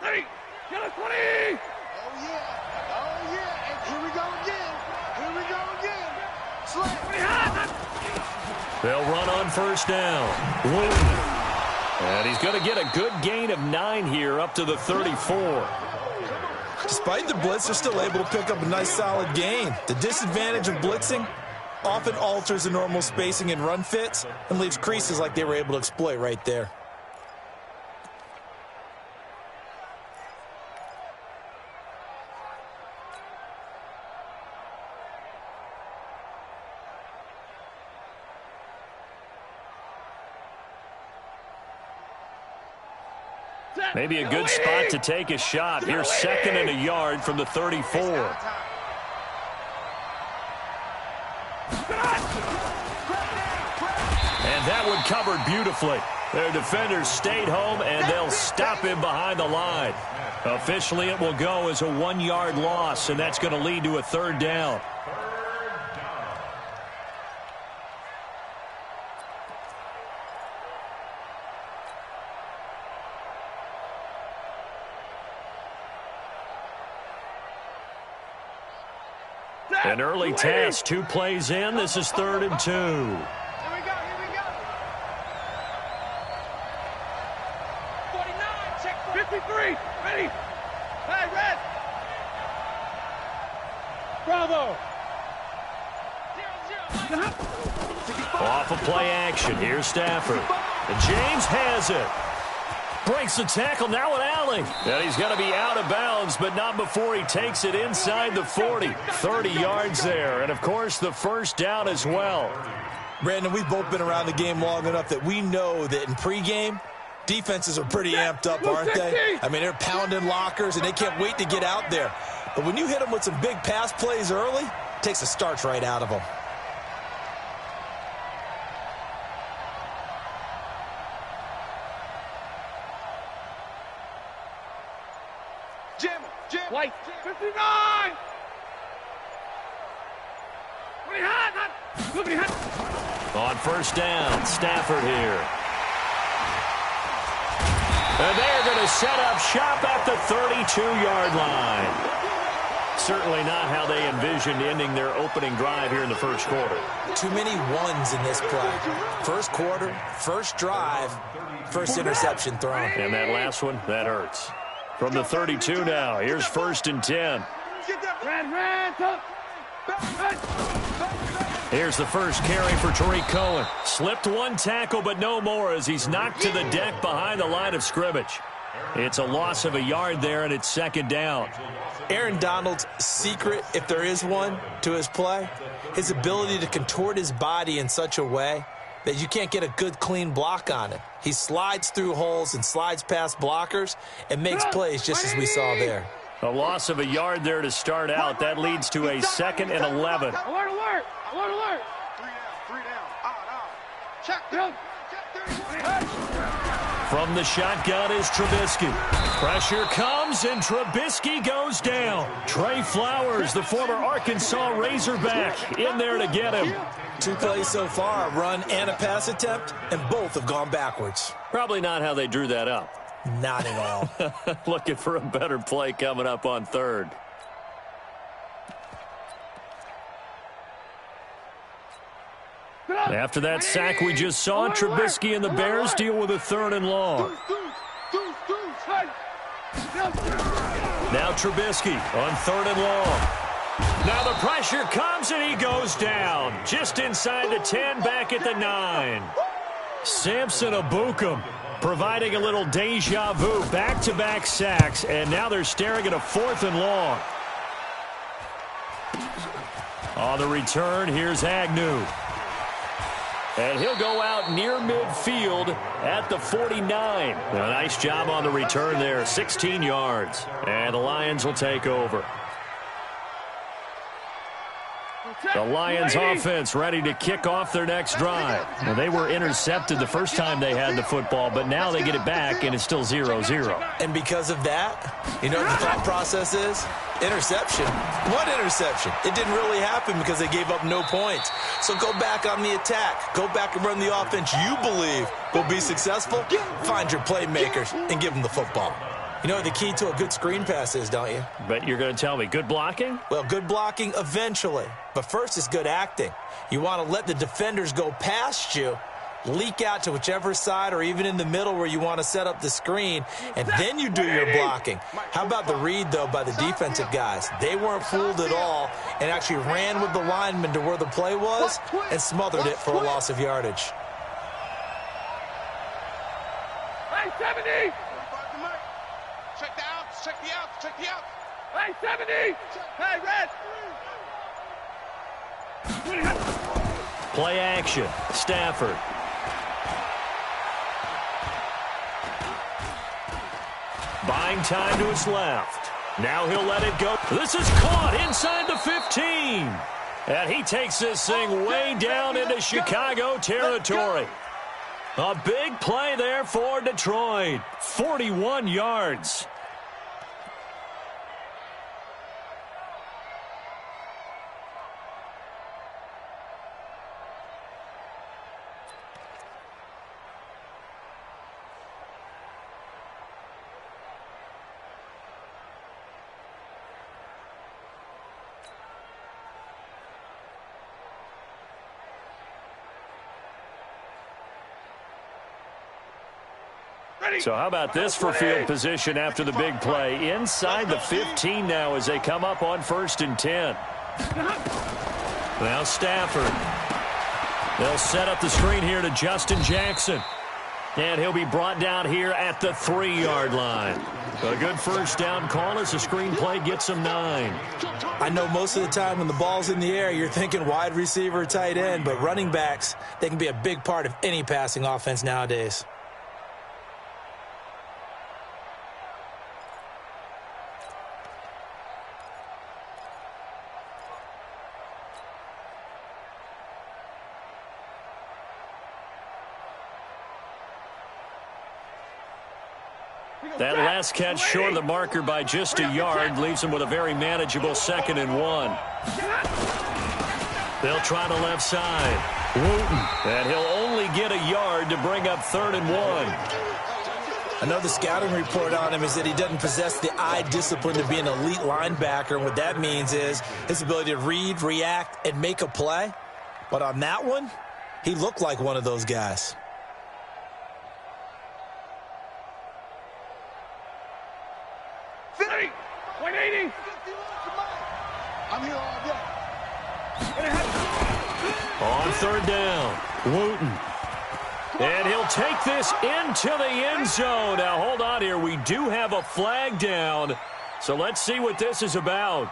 30. Get a 20. Oh, yeah. Oh, yeah. And here we go again. Here we go again. Slam. They'll run on first down. And he's going to get a good gain of 9 here up to the 34. Despite the blitz, they're still able to pick up a nice solid gain. The disadvantage of blitzing often alters the normal spacing and run fits and leaves creases like they were able to exploit right there. Maybe a good spot to take a shot. Here's 2nd and a yard from the 34. And that one covered beautifully. Their defenders stayed home, and they'll stop him behind the line. Officially, it will go as a 1-yard loss, and that's going to lead to a 3rd down. An early test, 2 plays in. This is 3rd and 2. Here we go. 49, check 53. Ready. Hey, red. Bravo. 0-0. Off of play action. Here's Stafford. And James has it. Breaks the tackle, now an alley. And he's going to be out of bounds, but not before he takes it inside the 40. 30 yards there, and of course the first down as well. Brandon, we've both been around the game long enough that we know that in pregame, defenses are pretty amped up, aren't they? I mean, they're pounding lockers, and they can't wait to get out there. But when you hit them with some big pass plays early, it takes the starch right out of them. Jim. White. 59. On first down, Stafford here. And they're going to set up shop at the 32-yard line. Certainly not how they envisioned ending their opening drive here in the first quarter. Too many ones in this play. First quarter, first drive, first interception thrown. And that last one, that hurts. From the 32 now, here's 1st and 10. Here's the first carry for Tariq Cohen. Slipped 1 tackle, but no more as he's knocked to the deck behind the line of scrimmage. It's a loss of a yard there, and it's 2nd down. Aaron Donald's secret, if there is one, to his play, his ability to contort his body in such a way that you can't get a good, clean block on it. He slides through holes and slides past blockers and makes plays just as we saw there. A loss of a yard there to start out. That leads to a 2nd and 11. Alert. 3 down. Check. From the shotgun is Trubisky. Pressure comes, and Trubisky goes down. Trey Flowers, the former Arkansas Razorback, in there to get him. 2 plays so far, a run and a pass attempt, and both have gone backwards. Probably not how they drew that up. Not at all. Looking for a better play coming up on 3rd. After that sack we just saw, Trubisky and the Bears deal with a 3rd and long. Now Trubisky on 3rd and long. Now the pressure comes, and he goes down. Just inside the 10, back at the 9. Samson Ebukam providing a little deja vu. Back-to-back sacks, and now they're staring at a 4th and long. On the return, here's Agnew. And he'll go out near midfield at the 49. A nice job on the return there, 16 yards. And the Lions will take over. The Lions offense ready to kick off their next drive. Well, they were intercepted the first time they had the football, but now they get it back, and it's still 0-0. And because of that, you know what the thought process is? Interception. What interception? It didn't really happen because they gave up no points. So go back on the attack. Go back and run the offense you believe will be successful. Find your playmakers and give them the football. You know what the key to a good screen pass is, don't you? Bet you're going to tell me. Good blocking? Well, good blocking eventually. But first is good acting. You want to let the defenders go past you, leak out to whichever side or even in the middle where you want to set up the screen, and then you do your blocking. How about the read, though, by the defensive guys? They weren't fooled at all and actually ran with the lineman to where the play was and smothered it for a loss of yardage. Hey, 70! Check the outs, check the outs, check the outs. Hey, 70! Hey, red! Play action. Stafford. Buying time to his left. Now he'll let it go. This is caught inside the 15. And he takes this thing way down into Chicago territory. A big play there for Detroit. 41 yards. So how about this for field position after the big play? Inside the 15 now as they come up on 1st and 10. Now Stafford. They'll set up the screen here to Justin Jackson. And he'll be brought down here at the 3-yard line. A good first down call as the screen play gets him 9. I know most of the time when the ball's in the air, you're thinking wide receiver, tight end, but running backs, they can be a big part of any passing offense nowadays. That last catch short of the marker by just a yard leaves him with a very manageable 2nd and 1. They'll try the left side. Wooten. And he'll only get a yard to bring up 3rd and 1. I know the scouting report on him is that he doesn't possess the eye discipline to be an elite linebacker. And what that means is his ability to read, react, and make a play. But on that one, he looked like one of those guys. I'm here all day. On 3rd down, Wooten. And he'll take this into the end zone. Now, hold on here. We do have a flag down. So let's see what this is about.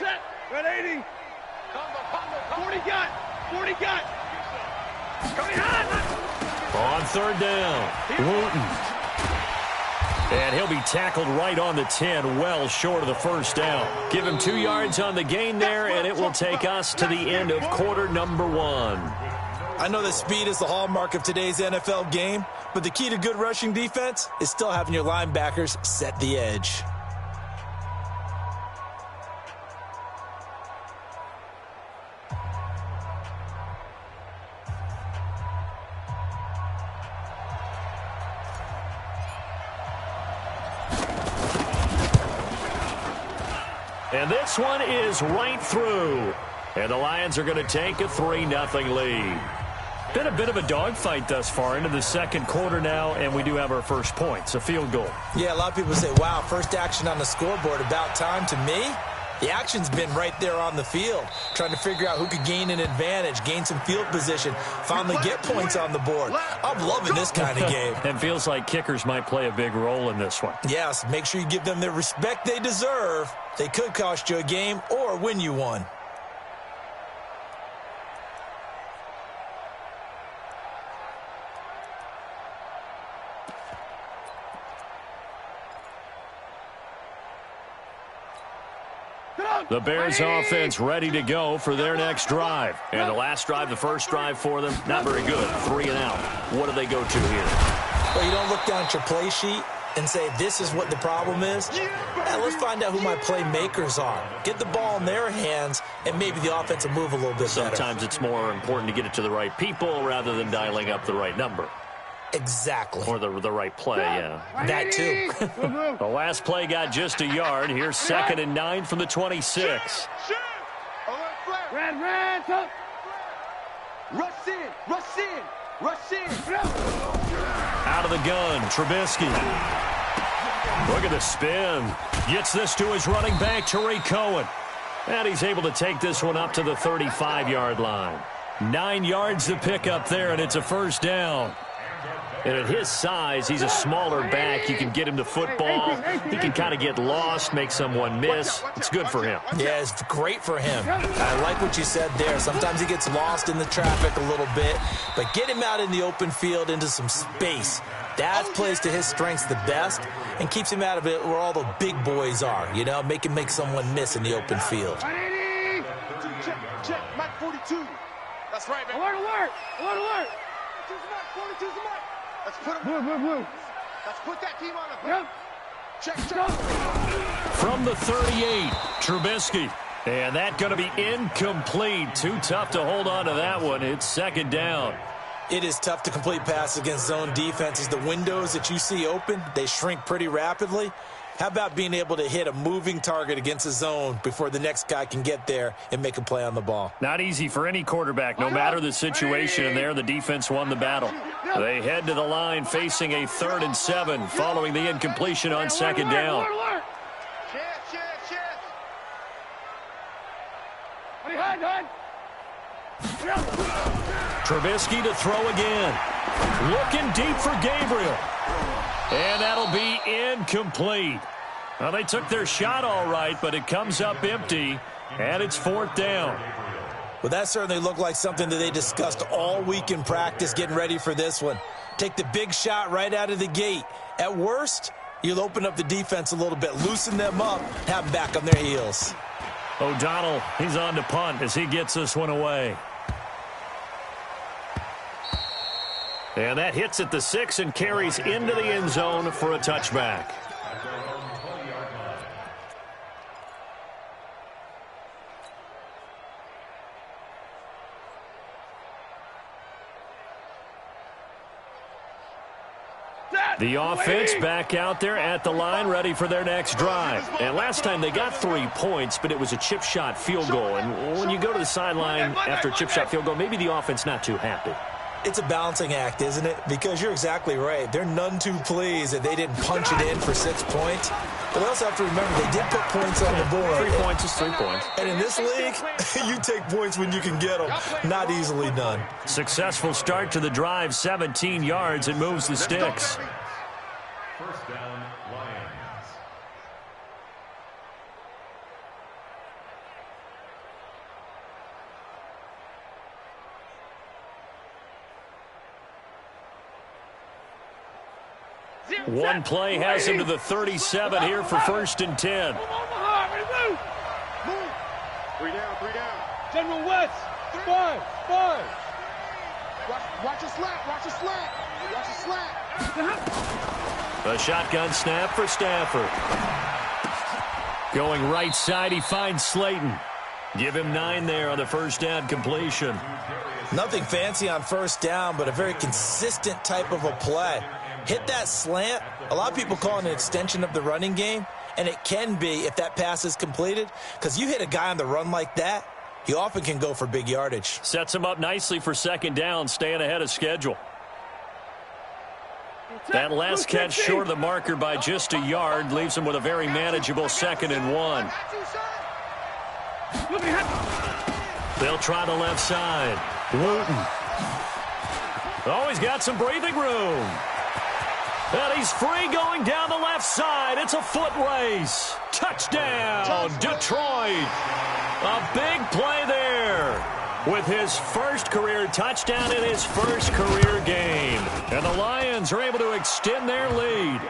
Set. Red 80. 40 got. 40 got. Coming on. On 3rd down, Wooten. And he'll be tackled right on the 10, well short of the first down. Give him 2 yards on the gain there, and it will take us to the end of quarter number 1. I know that speed is the hallmark of today's NFL game, but the key to good rushing defense is still having your linebackers set the edge. And this one is right through. And the Lions are going to take a 3-0 lead. Been a bit of a dogfight thus far into the second quarter now, and we do have our first points, a field goal. Yeah, a lot of people say, wow, first action on the scoreboard, about time. To me, the action's been right there on the field, trying to figure out who could gain an advantage, gain some field position, finally get points on the board. I'm loving this kind of game. And feels like kickers might play a big role in this one. Yes, make sure you give them the respect they deserve. They could cost you a game or win you one. The Bears offense ready to go for their next drive. And the last drive, the first drive for them, not very good. 3 and out. What do they go to here? Well, you don't look down at your play sheet and say, this is what the problem is. Let's find out who my playmakers are. Get the ball in their hands, and maybe the offense will move a little bit better. Sometimes it's more important to get it to the right people rather than dialing up the right number. Exactly. Or the right play, yeah. That too. The last play got just a yard. Here's 2nd and 9 from the 26. Red, top. Rush in. Out of the gun, Trubisky. Look at the spin. Gets this to his running back, Tariq Cohen. And he's able to take this one up to the 35-yard line. 9 yards to pick up there, and it's a first down. And at his size, he's a smaller back. You can get him to football. He can kind of get lost, make someone miss. It's good for him. Yeah, it's great for him. I like what you said there. Sometimes he gets lost in the traffic a little bit, but get him out in the open field into some space. That plays to his strengths the best and keeps him out of it where all the big boys are, you know, make someone miss in the open field. Check, Mike 42. That's right, man. Alert. 42's the mark. Let's put him. Blue. Let's put that team on the Yep. Check. From the 38, Trubisky. And that going to be incomplete. Too tough to hold on to that one. It's 2nd down. It is tough to complete passes against zone defenses. The windows that you see open, they shrink pretty rapidly. How about being able to hit a moving target against a zone before the next guy can get there and make a play on the ball? Not easy for any quarterback, no matter the situation. And there, the defense won the battle. They head to the line facing a 3rd and 7 following the incompletion on 2nd down. Trubisky to throw again. Looking deep for Gabriel. And that'll be incomplete. Well, they took their shot all right, but it comes up empty, and it's 4th down. Well, that certainly looked like something that they discussed all week in practice getting ready for this one. Take the big shot right out of the gate. At worst, you'll open up the defense a little bit, loosen them up, have them back on their heels. O'Donnell, he's on to punt as he gets this one away. And that hits at the 6 and carries into the end zone for a touchback. The offense back out there at the line, ready for their next drive. And last time they got 3 points, but it was a chip shot field goal. And when you go to the sideline after a chip shot field goal, maybe the offense not too happy. It's a balancing act, isn't it? Because you're exactly right. They're none too pleased that they didn't punch it in for 6 points. But they also have to remember they did put points on the board. 3 points is 3 points. And in this league, you take points when you can get them. Not easily done. Successful start to the drive, 17 yards. It moves the sticks. First down, Lions. One play has him to the 37 here for 1st and 10. Move. 3 down. General West. 5. Watch a slant. A shotgun snap for Stafford. Going right side, he finds Slayton. Give him 9 there on the first down completion. Nothing fancy on first down, but a very consistent type of a play. Hit that slant. A lot of people call it an extension of the running game, and it can be if that pass is completed, because you hit a guy on the run like that, he often can go for big yardage. Sets him up nicely for 2nd down, staying ahead of schedule. That last catch short of the marker by just a yard leaves him with a very manageable 2nd and 1. They'll try the left side. Wooten. Oh, he's got some breathing room. And he's free going down the left side. It's a foot race. Touchdown, Detroit. A big play there with his first career touchdown in his first career game. And the Lions are able to extend their lead.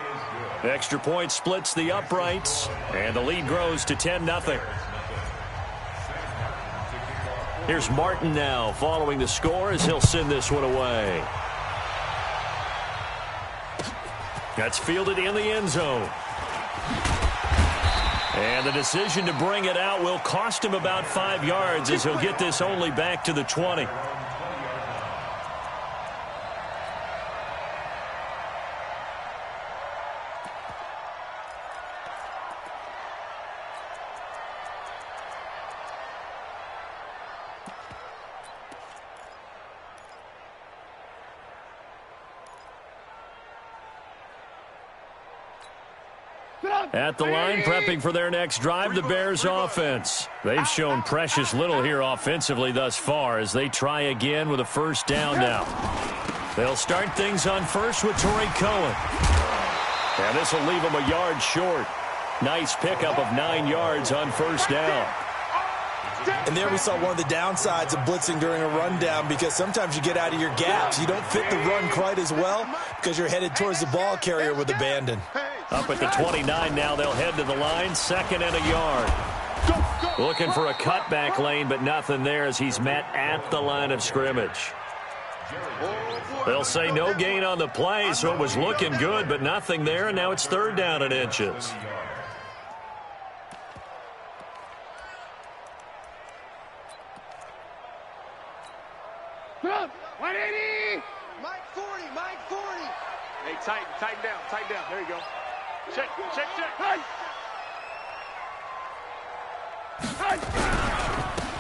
Extra point splits the uprights, and the lead grows to 10-0. Here's Martin now following the score as he'll send this one away. That's fielded in the end zone. And the decision to bring it out will cost him about 5 yards as he'll get this only back to the 20. At the line, prepping for their next drive, the Bears offense. They've shown precious little here offensively thus far as they try again with a first down now. They'll start things on first with Torrey Cohen. And this will leave them a yard short. Nice pickup of 9 yards on first down. And there we saw one of the downsides of blitzing during a rundown, because sometimes you get out of your gaps. You don't fit the run quite as well because you're headed towards the ball carrier with abandon. Up at the 29 now, they'll head to the line, 2nd and a yard. Looking for a cutback lane, but nothing there as he's met at the line of scrimmage. They'll say no gain on the play, so it was looking good, but nothing there, and now it's 3rd down and inches. Mike 40, Mike 40. Hey, tighten down. There you go. Check.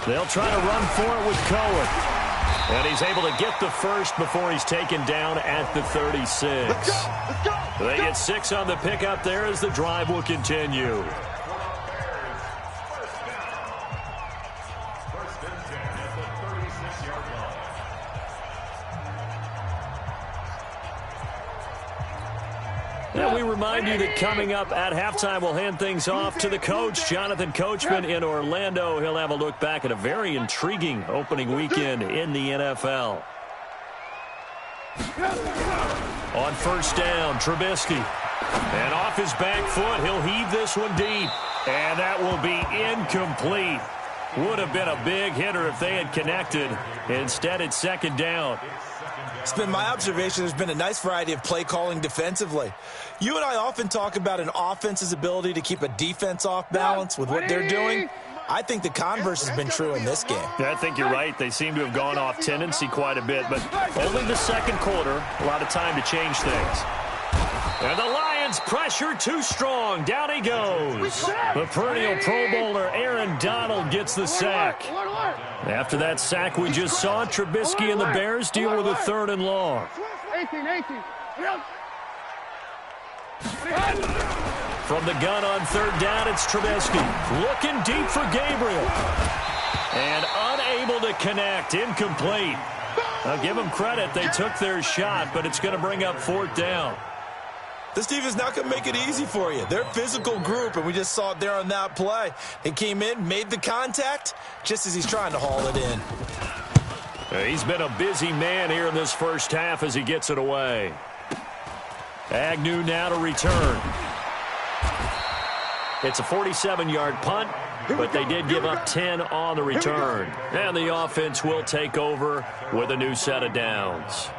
They'll try to run for it with Cohen. And he's able to get the first before he's taken down at the 36. Let's go. They get 6 on the pickup there as the drive will continue. And we remind you that coming up at halftime, we'll hand things off to the coach, Jonathan Coachman in Orlando. He'll have a look back at a very intriguing opening weekend in the NFL. On first down, Trubisky. And off his back foot, he'll heave this one deep. And that will be incomplete. Would have been a big hitter if they had connected. Instead, it's 2nd down. It's been my observation there's been a nice variety of play calling defensively. You and I often talk about an offense's ability to keep a defense off balance with what they're doing. I think the converse has been true in this game. Yeah, I think you're right. They seem to have gone off tendency quite a bit, but only the 2nd quarter, a lot of time to change things. And the Lions pressure too strong. Down he goes. The perennial Pro Bowler Aaron Donald gets the sack. After that sack we just saw, Trubisky and the Bears deal with a 3rd and long. 18. From the gun on 3rd down, it's Trubisky. Looking deep for Gabriel. And unable to connect. Incomplete. I'll give them credit. They took their shot, but it's going to bring up 4th down. This team is not going to make it easy for you. They're a physical group, and we just saw it there on that play. He came in, made the contact, just as he's trying to haul it in. He's been a busy man here in this first half as he gets it away. Agnew now to return. It's a 47-yard punt, but they did give up 10 on the return. And the offense will take over with a new set of downs.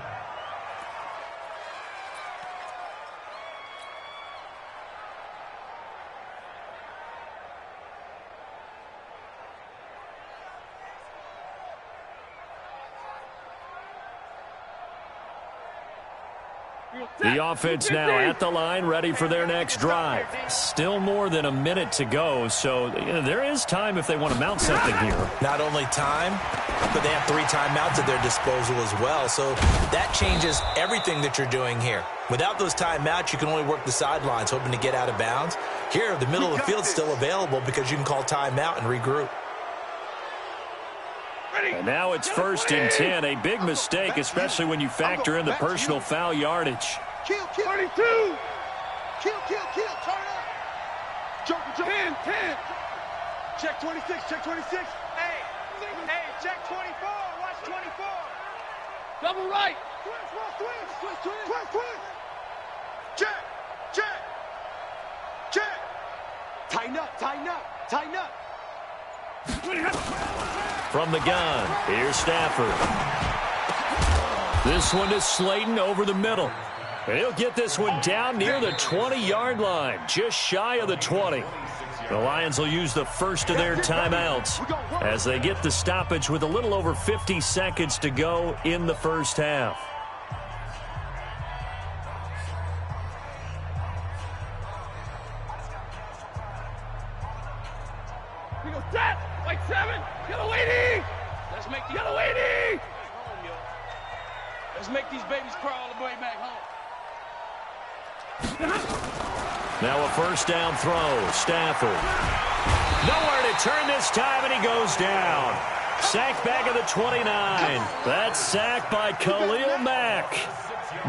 The offense now at the line, ready for their next drive. Still more than a minute to go, so there is time if they want to mount something here. Not only time, but they have 3 timeouts at their disposal as well, so that changes everything that you're doing here. Without those timeouts, you can only work the sidelines, hoping to get out of bounds. Here, the middle of the field's still available because you can call timeout and regroup. And now it's 1st and 10, a big mistake, especially when you factor in the personal foul yardage. Kill. 32. Kill. Turn up. Jump. 10. Check 26. Hey, check 24. Watch 24. Double right. Twist. Check. Tighten up. From the gun, here's Stafford. This one is Slayton over the middle. And he'll get this one down near the 20-yard line, just shy of the 20. The Lions will use the first of their timeouts as they get the stoppage with a little over 50 seconds to go in the first half. We go set, like 7. Get a lady. Let's make the other lady. Let's make these babies crawl all the way back home. Now a first down throw. Stafford. Nowhere to turn this time, and he goes down. Sacked back at the 29. That's sacked by Khalil Mack.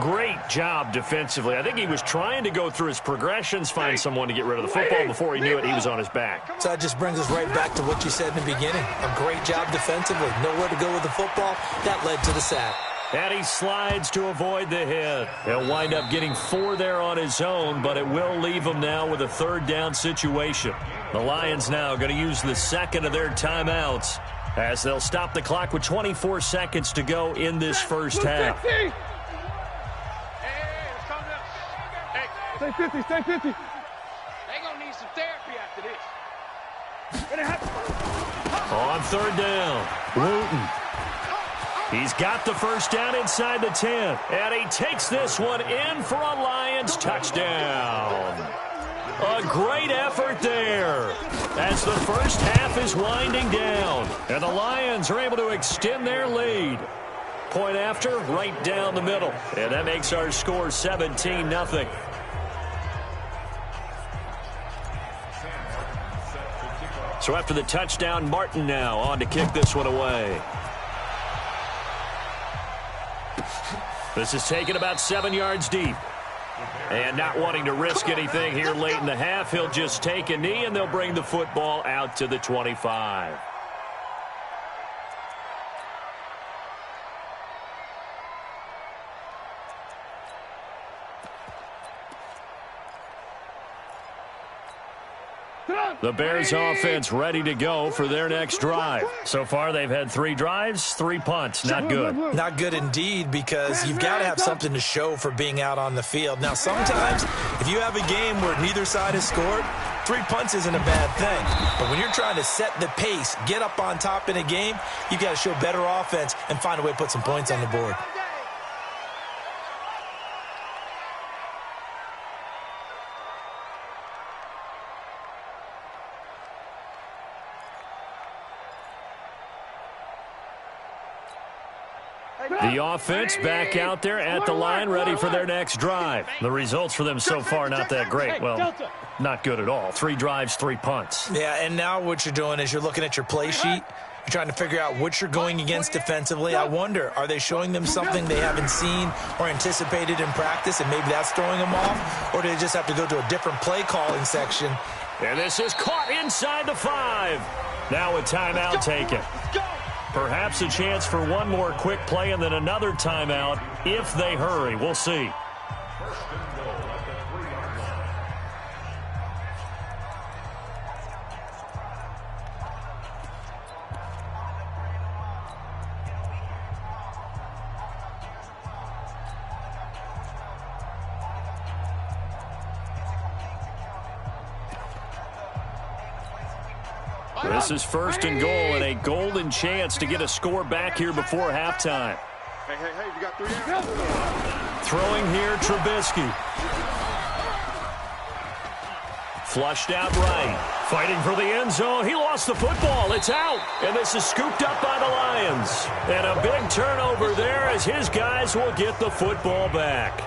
Great job defensively. I think he was trying to go through his progressions, find someone to get rid of the football. Before he knew it, he was on his back. So that just brings us right back to what you said in the beginning. A great job defensively. Nowhere to go with the football. That led to the sack. And he slides to avoid the hit. He'll wind up getting 4 there on his own, but it will leave him now with a third down situation. The Lions now going to use the second of their timeouts as they'll stop the clock with 24 seconds to go in this first half. Hey, let's calm down. Hey, stay 50, stay 50. They gonna need some therapy after this. On third down, Wooten. He's got the first down inside the 10, and he takes this one in for a Lions touchdown. A great effort there as the first half is winding down, and the Lions are able to extend their lead. Point after, right down the middle, and that makes our score 17-0. So after the touchdown, Martin now on to kick this one away. This is taken about 7 yards deep. And not wanting to risk anything here late in the half, he'll just take a knee, and they'll bring the football out to the 25. The Bears offense ready to go for their next drive. So far, they've had 3 drives, 3 punts. Not good. Not good indeed, because you've got to have something to show for being out on the field. Now, sometimes, if you have a game where neither side has scored, 3 punts isn't a bad thing. But when you're trying to set the pace, get up on top in a game, you've got to show better offense and find a way to put some points on the board. The offense back out there at the line, ready for their next drive. The results for them so far not that great. Well, not good at all. 3 drives, 3 punts. Yeah, and now what you're doing is you're looking at your play sheet. You're trying to figure out what you're going against defensively. I wonder, are they showing them something they haven't seen or anticipated in practice, and maybe that's throwing them off? Or do they just have to go to a different play calling section? And this is caught inside the 5. Now a timeout taken. Perhaps a chance for one more quick play and then another timeout if they hurry. We'll see. This is first and goal, and a golden chance to get a score back here before halftime. Hey, you got 3 out. Throwing here, Trubisky. Flushed out right. Fighting for the end zone. He lost the football. It's out. And this is scooped up by the Lions. And a big turnover there as his guys will get the football back.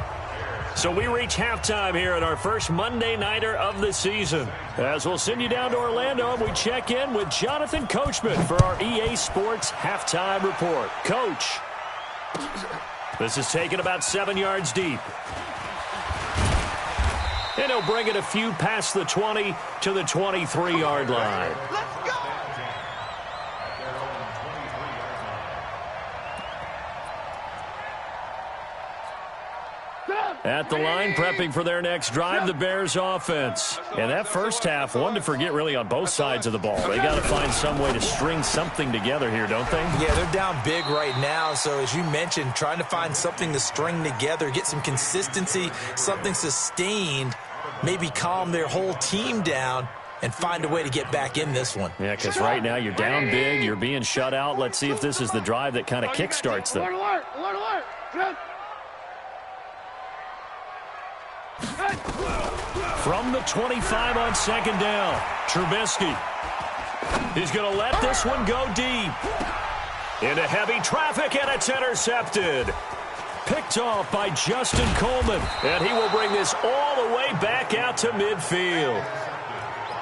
So we reach halftime here at our first Monday Nighter of the season. As we'll send you down to Orlando, and we check in with Jonathan Coachman for our EA Sports Halftime Report. Coach, this is taken about 7 yards deep. And he'll bring it a few past the 20 to the 23-yard line. Let's go! At the line, prepping for their next drive, the Bears offense. And that first half, one to forget really on both sides of the ball. They got to find some way to string something together here, don't they? Yeah, they're down big right now. So as you mentioned, trying to find something to string together, get some consistency, something sustained, maybe calm their whole team down and find a way to get back in this one. Yeah, because right now you're down big, you're being shut out. Let's see if this is the drive that kind of kickstarts them. Alert, alert, alert, alert. From the 25 on second down, Trubisky. He's going to let this one go deep. Into heavy traffic, and it's intercepted. Picked off by Justin Coleman, and he will bring this all the way back out to midfield.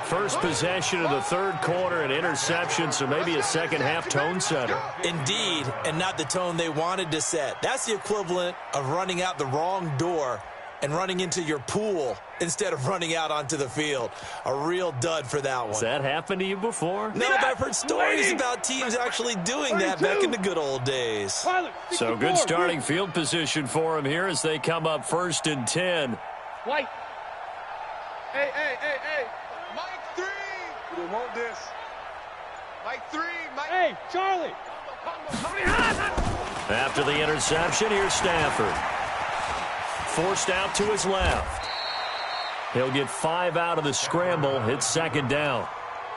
First possession of the third quarter, an interception, so maybe a second-half tone setter. Indeed, and not the tone they wanted to set. That's the equivalent of running out the wrong door and running into your pool instead of running out onto the field. A real dud for that one. Has that happened to you before? No, but I've heard stories about teams actually doing that back in the good old days. So good starting field position for them here as they come up 1st and 10. White. Hey, hey, hey, hey. Mike 3. We want this. Mike 3. Mike. Hey, Charlie. After the interception, here's Stafford. Forced out to his left. He'll get 5 out of the scramble. It's second down.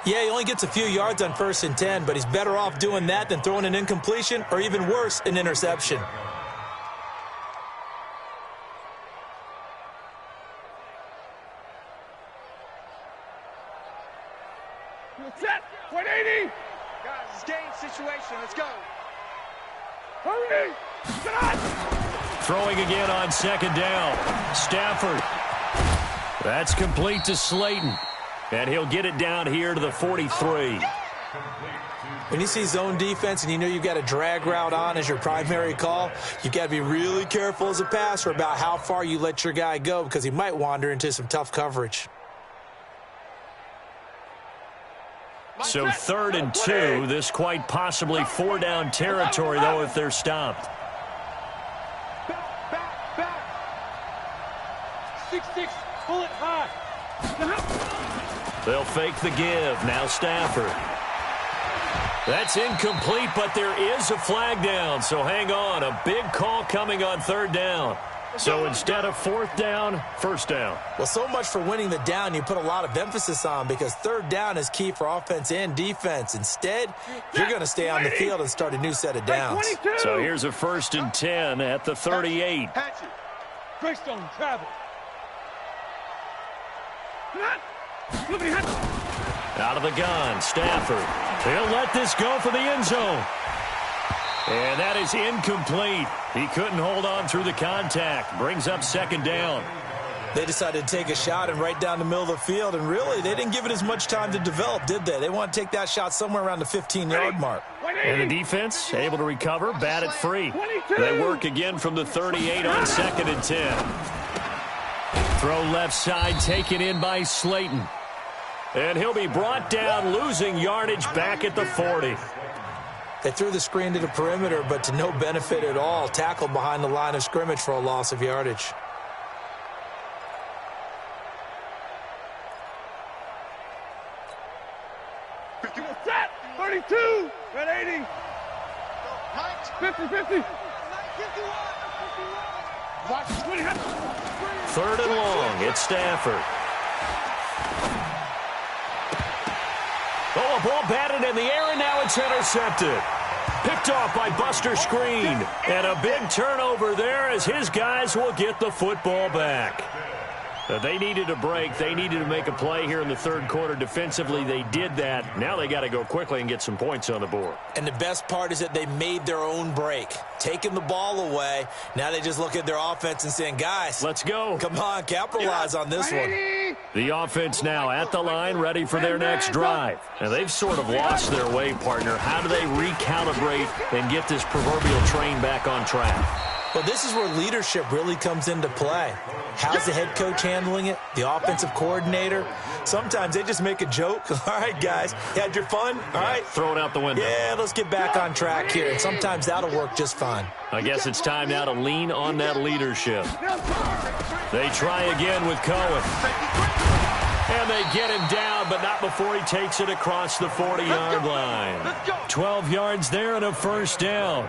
Yeah, he only gets a few yards on 1st and 10, but he's better off doing that than throwing an incompletion or even worse, an interception. Set. 180. Guys, it's game situation. Let's go. Hurry. Get on. Throwing again on second down. Stafford. That's complete to Slayton. And he'll get it down here to the 43. When you see zone defense and you know you've got a drag route on as your primary call, you've got to be really careful as a passer about how far you let your guy go because he might wander into some tough coverage. So 3rd and 2. This quite possibly 4-down territory, though, if they're stopped. 6-6. Pull it high. They'll fake the give. Now Stafford. That's incomplete, but there is a flag down. So hang on. A big call coming on 3rd down. So instead of 4th down, 1st down. Well, so much for winning the down you put a lot of emphasis on because 3rd down is key for offense and defense. Instead, you're going to stay on the field and start a new set of downs. So here's a 1st and 10 at the 38. Greystone travel. Out of the gun, Stafford. He'll let this go for the end zone. And that is incomplete. He couldn't hold on through the contact. Brings up 2nd down. They decided to take a shot and right down the middle of the field, and really, they didn't give it as much time to develop, did they? They want to take that shot somewhere around the 15-yard mark. And the defense able to recover, bat it free. They work again from the 38 on 2nd and 10. Throw left side, taken in by Slayton. And he'll be brought down, losing yardage back at the 40. They threw the screen to the perimeter, but to no benefit at all. Tackled behind the line of scrimmage for a loss of yardage. Set. 32. 180. 50-50. 3rd and long. It's Stafford. Oh, a ball batted in the air, and now it's intercepted. Picked off by Buster Screen. And a big turnover there as his guys will get the football back. They needed a break. They needed to make a play here in the 3rd quarter. Defensively, they did that. Now they got to go quickly and get some points on the board. And the best part is that they made their own break. Taking the ball away. Now they just look at their offense and saying, guys, let's go. Come on, capitalize on this one. The offense now at the line, ready for their next drive. And they've sort of lost their way, partner. How do they recalibrate and get this proverbial train back on track? Well, this is where leadership really comes into play. How's the head coach handling it? The offensive coordinator? Sometimes they just make a joke. All right, guys, you had your fun? All right. Throw it out the window. Yeah, let's get back on track here. And sometimes that'll work just fine. I guess it's time now to lean on that leadership. They try again with Cohen. And they get him down, but not before he takes it across the 40-yard line. 12 yards there and a first down.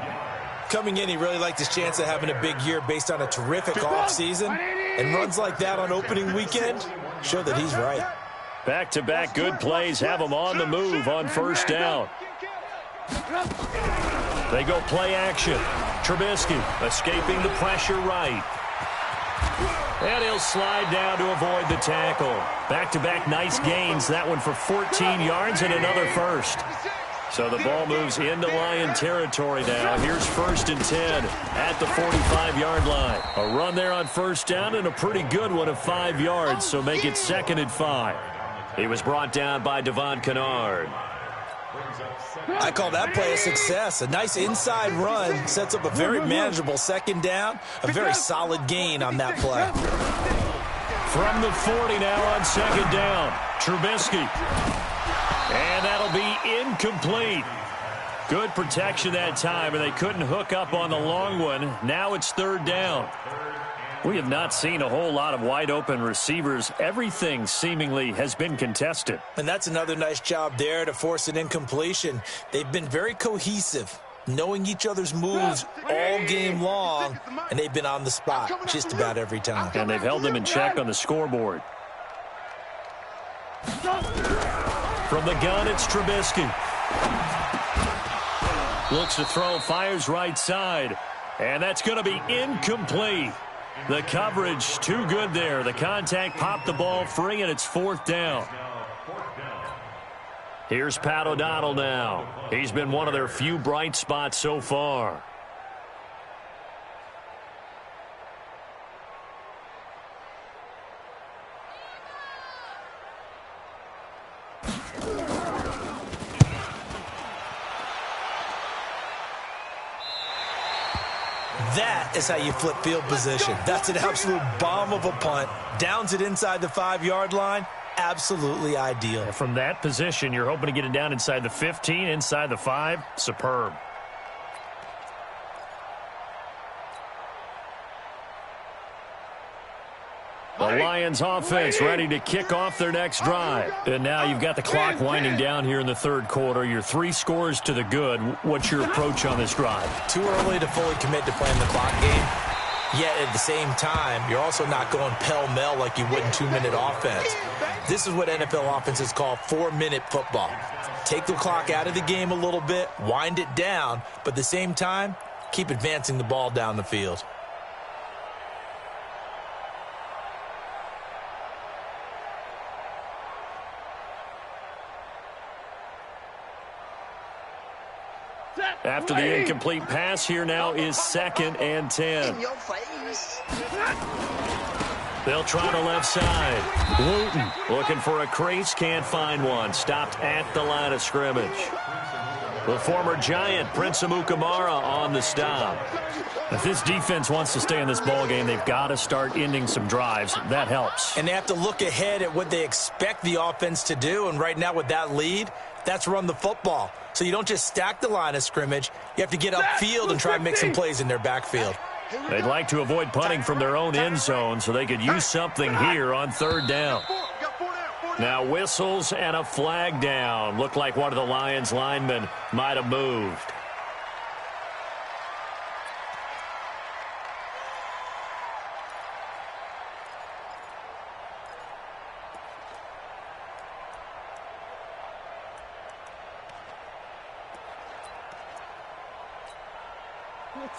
Coming in, he really liked his chance of having a big year based on a terrific offseason. And runs like that on opening weekend show that he's right. Back-to-back good plays have him on the move on first down. They go play action. Trubisky escaping the pressure right. And he'll slide down to avoid the tackle. Back-to-back nice gains. That one for 14 yards and another first. So the ball moves into Lion territory now. Here's 1st and 10 at the 45-yard line. A run there on first down and a pretty good one of 5 yards, so make it 2nd and 5. He was brought down by Devon Kennard. I call that play a success. A nice inside run sets up a very manageable 2nd down. A very solid gain on that play. From the 40 now on 2nd down. Trubisky. And that'll be incomplete. Good protection that time, and they couldn't hook up on the long one. Now it's 3rd down. We have not seen a whole lot of wide-open receivers. Everything seemingly has been contested. And that's another nice job there to force an incompletion. They've been very cohesive, knowing each other's moves all game long, and they've been on the spot just about every time. And they've held them in check on the scoreboard. From the gun, it's Trubisky. Looks to throw, fires right side. And that's going to be incomplete. The coverage too good there. The contact popped the ball free, and it's 4th down. Here's Pat O'Donnell now. He's been one of their few bright spots so far. That is how you flip field position. That's an absolute bomb of a punt. Downs it inside the 5-yard line. Absolutely ideal. From that position, you're hoping to get it down inside the 15, inside the 5. Superb. The Lions offense ready to kick off their next drive. And now you've got the clock winding down here in the 3rd quarter. You're 3 scores to the good. What's your approach on this drive? Too early to fully commit to playing the clock game. Yet at the same time, you're also not going pell-mell like you would in 2-minute offense. This is what NFL offenses call 4-minute football. Take the clock out of the game a little bit, wind it down, but at the same time, keep advancing the ball down the field. After the incomplete pass, here now is 2nd and 10. They'll try the left side. Wooten looking for a crease, can't find one. Stopped at the line of scrimmage. The former Giant, Prince Amukamara, on the stop. If this defense wants to stay in this ballgame, they've got to start ending some drives. That helps. And they have to look ahead at what they expect the offense to do. And right now with that lead, that's run the football. So you don't just stack the line of scrimmage. You have to get upfield and try and make some plays in their backfield. They'd like to avoid punting from their own end zone so they could use something here on 3rd down. Now whistles and a flag down. Looked like one of the Lions linemen might have moved.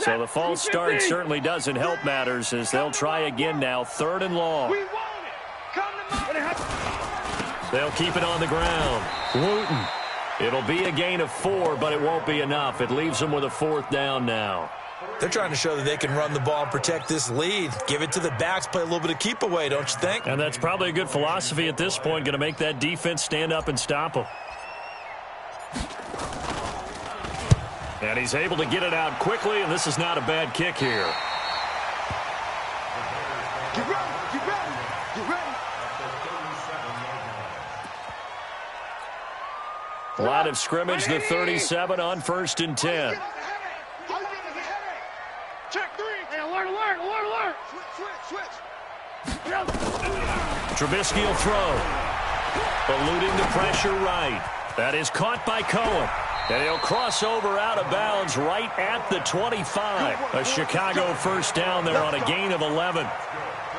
So the false start certainly doesn't help matters as they'll try again now. 3rd and long. They'll keep it on the ground. Wooten. It'll be a gain of 4, but it won't be enough. It leaves them with a 4th down now. They're trying to show that they can run the ball and protect this lead. Give it to the backs, play a little bit of keep away, don't you think? And that's probably a good philosophy at this point. Going to make that defense stand up and stop them. And he's able to get it out quickly, and this is not a bad kick here. Get ready, get ready, get ready. Line of scrimmage, the 37 on 1st and 10. Check 3. Hey, alert. Switch. Trubisky will throw. Eluding the pressure right. That is caught by Cohen. And he'll cross over out of bounds right at the 25. A Chicago first down there on a gain of 11.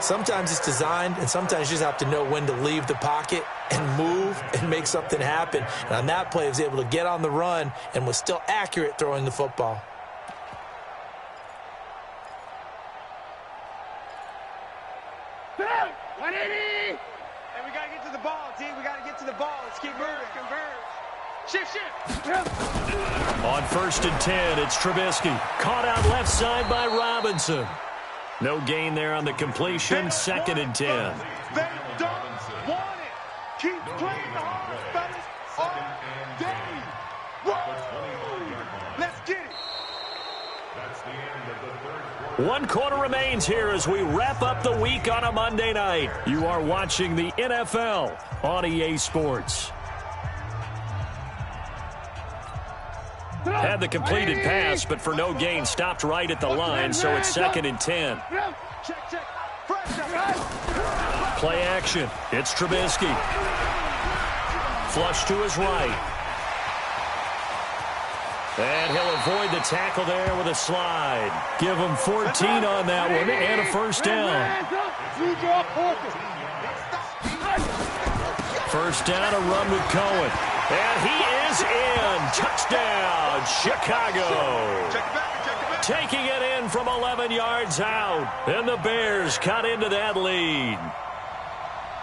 Sometimes it's designed, and sometimes you just have to know when to leave the pocket and move and make something happen. And on that play, he was able to get on the run and was still accurate throwing the football. Hey, we got to get to the ball, T. We got to get to the ball. Let's keep moving. Converge. Shift. On 1st and 10, it's Trubisky. Caught out left side by Robinson. No gain there on the completion. 2nd and 10. They don't want it. Keep playing the hard, fellas. All day. Whoa. Let's get it. That's the end of the third quarter. 1 quarter remains here as we wrap up the week on a Monday night. You are watching the NFL on EA Sports. Had the completed pass, but for no gain, stopped right at the line, so it's 2nd and 10. Check. Play action. It's Trubisky. Flush to his right. And he'll avoid the tackle there with a slide. Give him 14 on that one and a first down. First down, a run with Cohen. And he is in. Touchdown, Chicago. Taking it in from 11 yards out. And the Bears cut into that lead.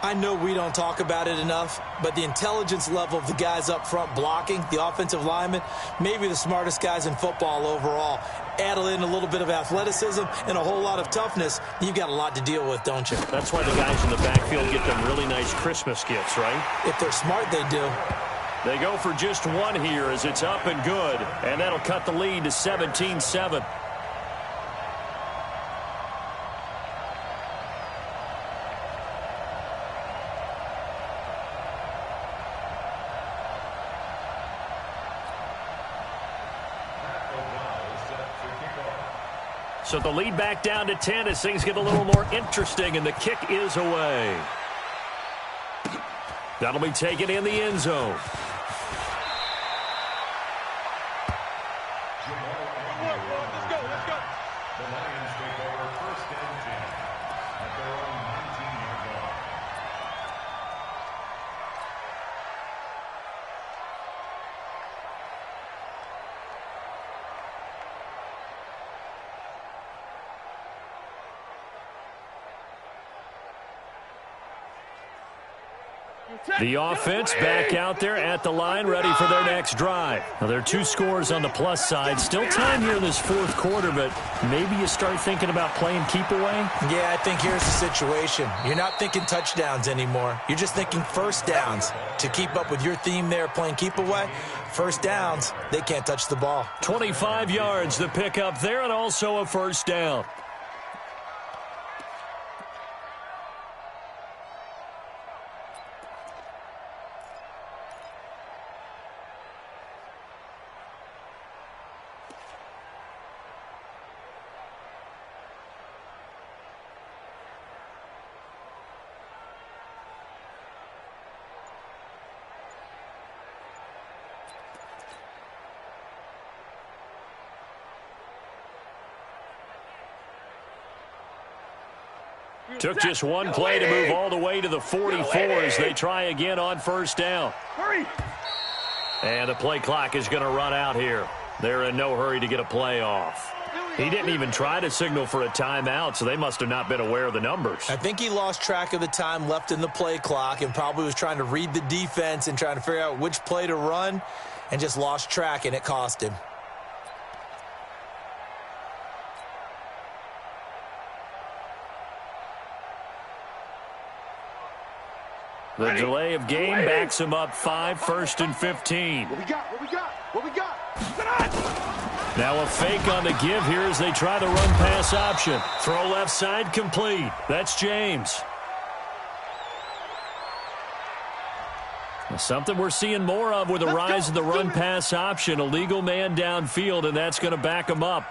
I know we don't talk about it enough, but the intelligence level of the guys up front blocking, the offensive linemen, maybe the smartest guys in football overall. Add in a little bit of athleticism and a whole lot of toughness, you've got a lot to deal with, don't you? That's why the guys in the backfield get them really nice Christmas gifts, right? If they're smart, they do. They go for just one here as it's up and good, and that'll cut the lead to 17-7. So the lead back down to 10 as things get a little more interesting, and the kick is away. That'll be taken in the end zone. Let's go. The Lions take over 1st and 10 at their own 19-yard line. The offense back out there at the line, ready for their next drive. Now, there are 2 scores on the plus side. Still time here in this 4th quarter, but maybe you start thinking about playing keep away? Yeah, I think here's the situation. You're not thinking touchdowns anymore. You're just thinking first downs. To keep up with your theme there, playing keep away, first downs, they can't touch the ball. 25 yards the pickup there, and also a first down. Took just one play to move all the way to the 44 as they try again on first down. Hurry. And the play clock is going to run out here. They're in no hurry to get a play off. He didn't even try to signal for a timeout, so they must have not been aware of the numbers. I think he lost track of the time left in the play clock and probably was trying to read the defense and trying to figure out which play to run and just lost track, and it cost him. The delay of game backs him up 5, 1st and 15. What we got? Now a fake on the give here as they try the run-pass option. Throw left side complete. That's James. Something we're seeing more of with the rise of the run-pass option. A legal man downfield, and that's going to back him up.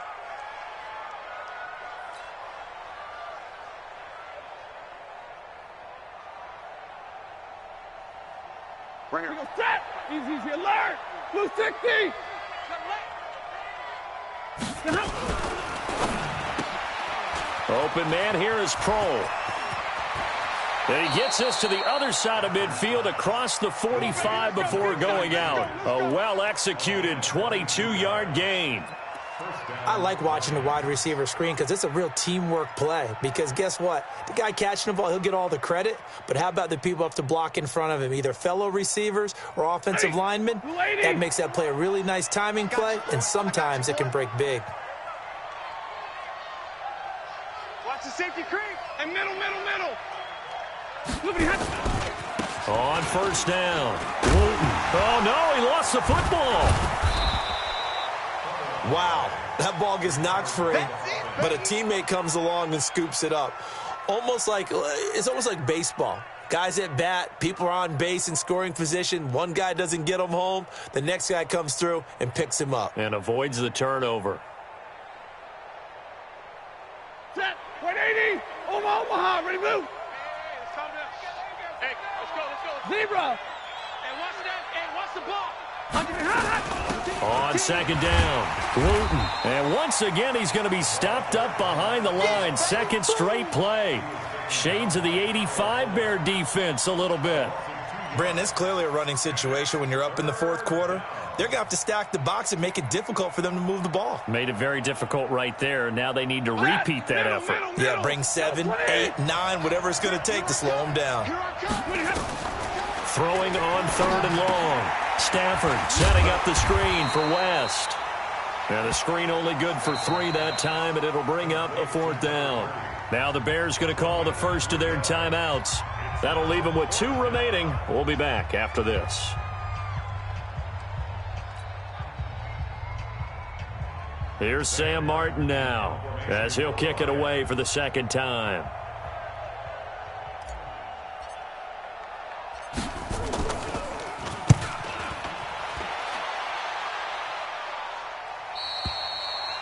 Right here. Easy, alert! Blue 60! Open man here is Pro. And he gets us to the other side of midfield across the 45 before going out. A well-executed 22-yard gain. I like watching the wide receiver screen because it's a real teamwork play. Because guess what? The guy catching the ball, he'll get all the credit. But how about the people up to block in front of him, either fellow receivers or offensive linemen? That makes that play a really nice timing play, and sometimes it can break big. Watch the safety creep. And middle. On first down. Oh, no, he lost the football. Wow, that ball gets knocked free, but a teammate comes along and scoops it up. It's almost like baseball. Guys at bat, people are on base in scoring position. One guy doesn't get him home. The next guy comes through and picks him up. And avoids the turnover. Set, 180, Omaha, ready, move. Hey, let's go. Zebra. Hey, watch the ball. On second down, Gluten. And once again, he's going to be stopped up behind the line. Second straight play. Shades of the 85 Bear defense a little bit. Brandon, it's clearly a running situation when you're up in the fourth quarter. They're going to have to stack the box and make it difficult for them to move the ball. Made it very difficult right there. Now they need to repeat that effort. Yeah, bring 7, 8, 9, whatever it's going to take to slow them down. Throwing on third and long. Stafford setting up the screen for West. And the screen only good for 3 that time, and it'll bring up a fourth down. Now the Bears going to call the first of their timeouts. That'll leave them with 2 remaining. We'll be back after this. Here's Sam Martin now as he'll kick it away for the second time.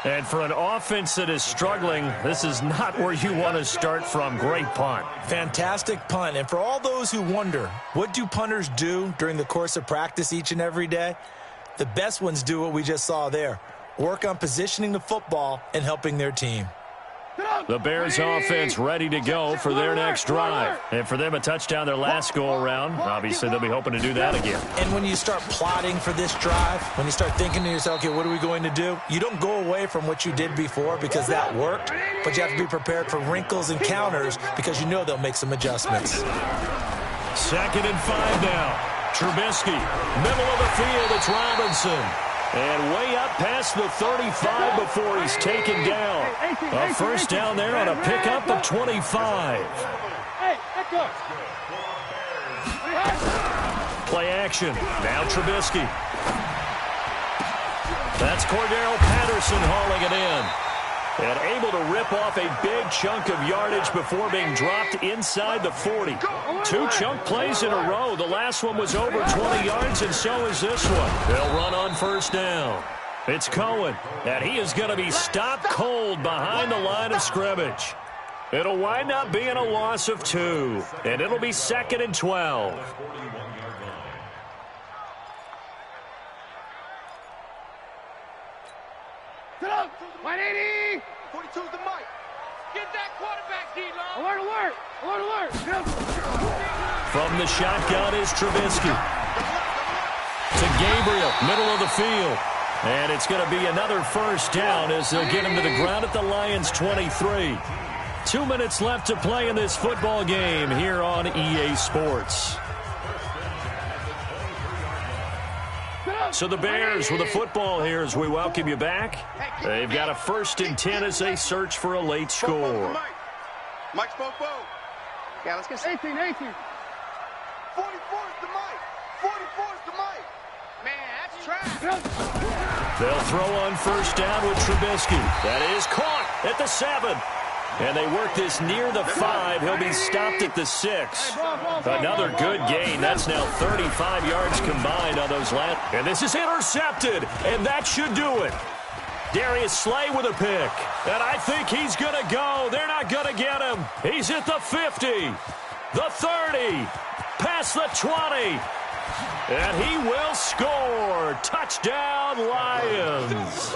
And for an offense that is struggling, this is not where you want to start from. Great punt. Fantastic punt. And for all those who wonder, what do punters do during the course of practice each and every day? The best ones do what we just saw there. Work on positioning the football and helping their team. The Bears offense ready to go for their next drive. And for them, a touchdown their last go-around. Obviously, they'll be hoping to do that again. And when you start plotting for this drive, when you start thinking to yourself, okay, what are we going to do? You don't go away from what you did before because that worked, but you have to be prepared for wrinkles and counters because you know they'll make some adjustments. 2nd and 5 now. Trubisky, middle of the field, it's Robinson. And way up past the 35 before he's taken down. A first down there on a pickup of 25. Play action. Now Trubisky. That's Cordero Patterson hauling it in. And able to rip off a big chunk of yardage before being dropped inside the 40. 2 chunk plays in a row. The last one was over 20 yards, and so is this one. They'll run on first down. It's Cohen, and he is going to be stopped cold behind the line of scrimmage. It'll wind up being a loss of 2, and it'll be 2nd and 12. Sit up! 180! 42's the mic. Get that quarterback, D-Lo! Alert! From the shotgun is Trubisky. To Gabriel, middle of the field. And it's going to be another first down as they'll get him to the ground at the Lions' 23. 2 minutes left to play in this football game here on EA Sports. So the Bears with the football here as we welcome you back. They've got a 1st and 10 as they search for a late score. Mike spoke. Yeah, let's get 18. 44 is the mic. 44 is the mic. They'll throw on first down with Trubisky. That is caught at the 7. And they work this near the 5. He'll be stopped at the 6. Another good gain. That's now 35 yards combined on those last. And this is intercepted. And that should do it. Darius Slay with a pick. And I think he's going to go. They're not going to get him. He's at the 50. The 30. Past the 20. And he will score. Touchdown, Lions.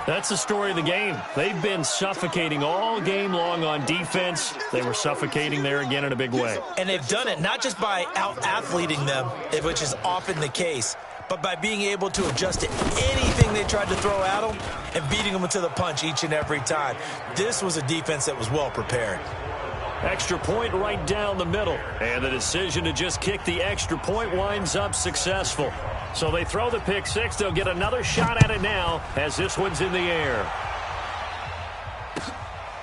That's the story of the game. They've been suffocating all game long on defense. They were suffocating there again in a big way. And they've done it not just by out-athleting them, which is often the case, but by being able to adjust to anything they tried to throw at them and beating them to the punch each and every time. This was a defense that was well prepared. Extra point right down the middle. And the decision to just kick the extra point winds up successful. So they throw the pick 6. They'll get another shot at it now as this one's in the air.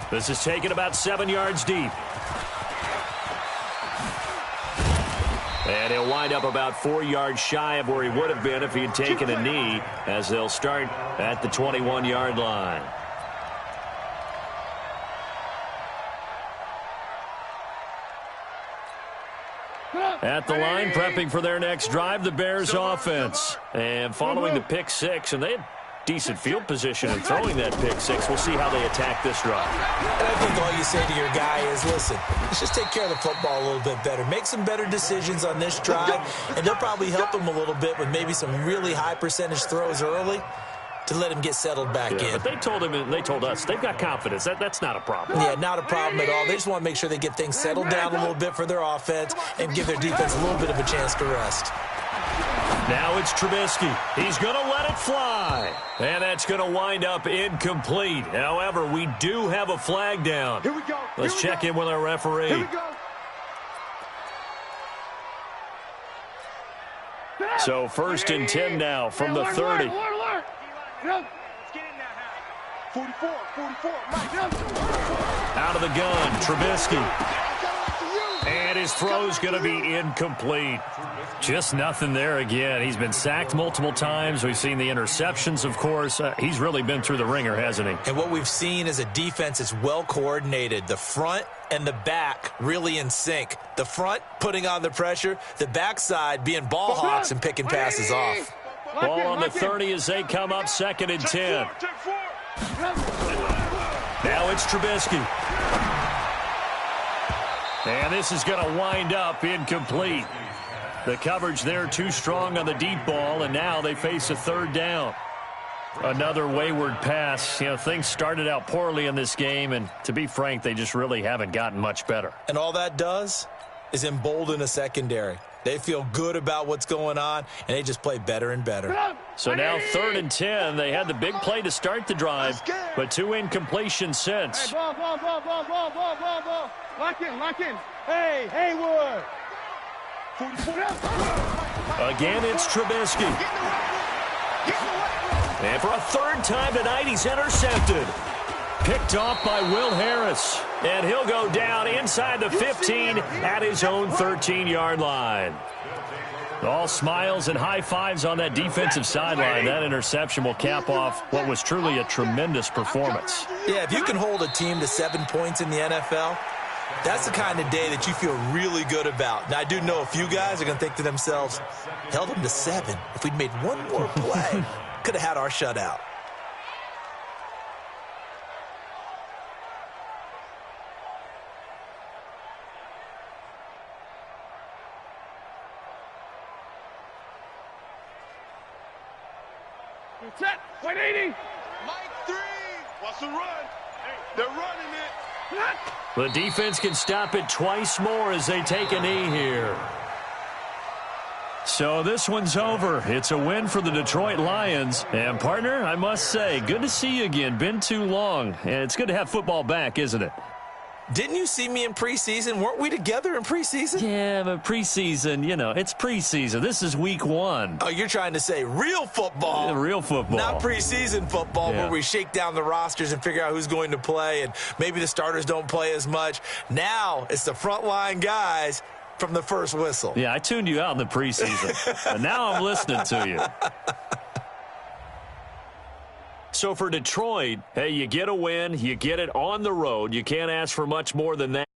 This is taken about 7 yards deep. And he'll wind up about 4 yards shy of where he would have been if he had taken a knee, as they'll start at the 21-yard line. At the line, prepping for their next drive, the Bears offense. And following the pick 6, and they had decent field position in throwing that pick 6. We'll see how they attack this drive. And I think all you say to your guy is, listen, let's just take care of the football a little bit better. Make some better decisions on this drive, and they'll probably help him a little bit with maybe some really high percentage throws early to let him get settled back in. But they told him, and they told us, they've got confidence. That's not a problem. Yeah, not a problem at all. They just want to make sure they get things settled down a little bit for their offense and give their defense a little bit of a chance to rest. Now it's Trubisky. He's going to let it fly. And that's going to wind up incomplete. However, we do have a flag down. Here we go. Let's check in with our referee. Here we go. So 1st and 10 now from the 30. 44, Out of the gun, Trubisky. And his throw's going to be incomplete. Just nothing there again. He's been sacked multiple times. We've seen the interceptions, of course. He's really been through the ringer, hasn't he? And what we've seen is a defense that's well coordinated. The front and the back really in sync. The front putting on the pressure. The backside being ball hawks and picking passes off. Ball on the 30 as they come up 2nd and 10. Now it's Trubisky. And this is going to wind up incomplete. The coverage there too strong on the deep ball, and now they face a 3rd down. Another wayward pass. You know, things started out poorly in this game, and to be frank, they just really haven't gotten much better. And all that does is embolden a secondary. They feel good about what's going on, and they just play better and better. So now 3rd and 10. They had the big play to start the drive, but 2 incompletions since. Hey, ball. Lock in. Hey, Haywood. Again, it's Trubisky. And for a 3rd time tonight, he's intercepted. Picked off by Will Harris. And he'll go down inside the 15 at his own 13-yard line. All smiles and high fives on that defensive sideline. That interception will cap off what was truly a tremendous performance. Yeah, if you can hold a team to 7 points in the NFL, that's the kind of day that you feel really good about. Now, I do know a few guys are going to think to themselves, held them to 7. If we'd made one more play, could have had our shutout. Set. 180. Mike 3. What's the run? They're running it. The defense can stop it twice more as they take a knee here. So this one's over. It's a win for the Detroit Lions. And, partner, I must say, good to see you again. Been too long. And it's good to have football back, isn't it? Didn't you see me in preseason? Weren't we together in preseason? Yeah, but preseason, you know, it's preseason. This is week 1. Oh, you're trying to say real football. Yeah, real football. Not preseason football where we shake down the rosters and figure out who's going to play, and maybe the starters don't play as much. Now it's the frontline guys from the first whistle. Yeah, I tuned you out in the preseason, but now I'm listening to you. So for Detroit, hey, you get a win, you get it on the road. You can't ask for much more than that.